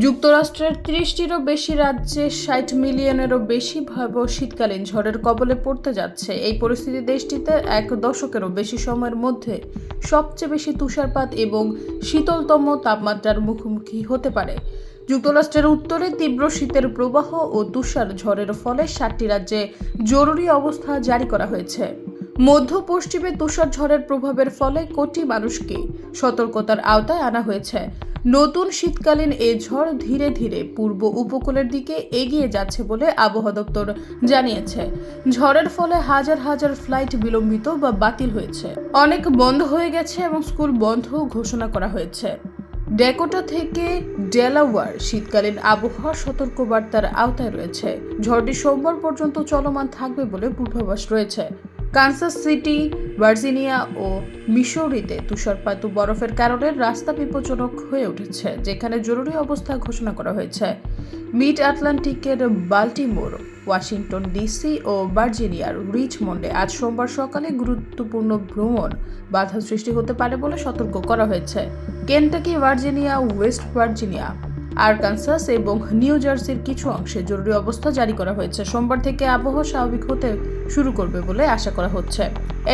যুক্তরাষ্ট্রের ৩০টিরও বেশি রাজ্যে ৬০ মিলিয়নেরও বেশি ভয়াবহ শীতকালীন ঝড়ের কবলে পড়তে যাচ্ছে। এই পরিস্থিতি দেশটিতে এক দশকেরও বেশি সময়ের মধ্যে সবচেয়ে বেশি তুষারপাত এবং শীতলতম তাপমাত্রার মুখোমুখি হতে পারে। যুক্তরাষ্ট্রের উত্তরে তীব্র শীতের প্রবাহ ও তুষার ঝড়ের ফলে ৭টি রাজ্যে জরুরি অবস্থা জারি করা হয়েছে। মধ্য পশ্চিমে তুষার ঝড়ের প্রভাবের ফলে কোটি মানুষকে সতর্কতার আওতায় আনা হয়েছে। নতুন শীতকালীন এই ঝড় ধীরে ধীরে পূর্ব উপকূলের দিকে এগিয়ে যাচ্ছে বলে আবহাওয়া দপ্তর জানিয়েছে। ঝড়ের ফলে হাজার হাজার ফ্লাইট বিলম্বিত বা বাতিল হয়েছে, অনেক বন্ধ হয়ে গেছে এবং স্কুল বন্ধও ঘোষণা করা হয়েছে। ডেকোটা থেকে ডেলাওয়্যার শীতকালীন আবহাওয়া সতর্কবার্তার আওতায় রয়েছে। ঝড়টি সোমবার পর্যন্ত চলমান থাকবে বলে পূর্বাভাস রয়েছে। কানসাস সিটি, ভার্জিনিয়া ও মিসৌরিতে তুষারপাত ও বরফের কারণে রাস্তা বিপজ্জনক হয়ে উঠেছে, যেখানে জরুরি অবস্থা ঘোষণা করা হয়েছে। মিড আটলান্টিকের বাল্টিমোর, ওয়াশিংটন ডিসি ও ভার্জিনিয়ার রিচমন্ডে আজ সোমবার সকালে গুরুত্বপূর্ণ ভ্রমণ বাধা সৃষ্টি হতে পারে বলে সতর্ক করা হয়েছে। Kentucky, Virginia, West Virginia, Arkansas এবং নিউ জার্সির কিছু অংশে জরুরি অবস্থা জারি করা হয়েছে। সোমবার থেকে আবহাওয়া স্বাভাবিক হতে শুরু করবে বলে আশা করা হচ্ছে।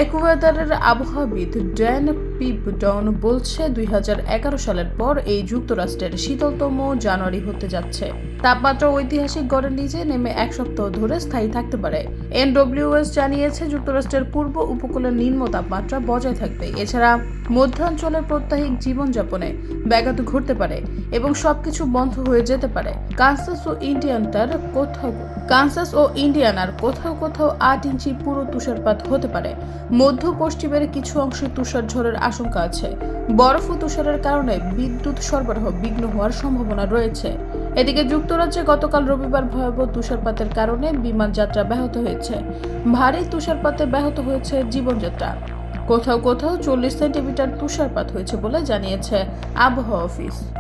একুয়েডরের আবহাওয়াবিদ ড্যান পিপডন বলছে, ২০১১ সালের পর এই যুক্তরাষ্ট্রের শীতলতম জানুয়ারি হতে যাচ্ছে। তাপমাত্রা ঐতিহাসিক গড়ের নিচে নেমে এক সপ্তাহ ধরে স্থায়ী থাকতে পারে। এনডব্লিউএস জানিয়েছে, যুক্তরাষ্ট্রের পূর্ব উপকূলের নিম্ন তাপমাত্রা বজায় থাকবে। এছাড়া মধ্যাঞ্চলের প্রত্যাহিক জীবনযাপনে ব্যাঘাত ঘটতে পারে এবং সবকিছু বন্ধ হয়ে যেতে পারে। কানসাস ও ইন্ডিয়ানার কোথাও কোথাও ৮ ইঞ্চি পুরো তুষারপাত হতে পারে। মধ্য পশ্চিমের কিছু অংশে তুষার ঝড়ের আশঙ্কা আছে। বরফ ও তুষারের কারণে বিদ্যুৎ সরবরাহ বিঘ্ন হওয়ার সম্ভাবনা রয়েছে। এদিকে যুক্তরাজ্যে গতকাল রবিবার ভয়াবহ তুষারপাতের কারণে বিমান যাত্রা ব্যাহত হয়েছে। ভারী তুষারপাতে ব্যাহত হয়েছে জীবনযাত্রা। কোথাও কোথাও ৪০ সেন্টিমিটার তুষারপাত হয়েছে বলে জানিয়েছে আবহাওয়া অফিস।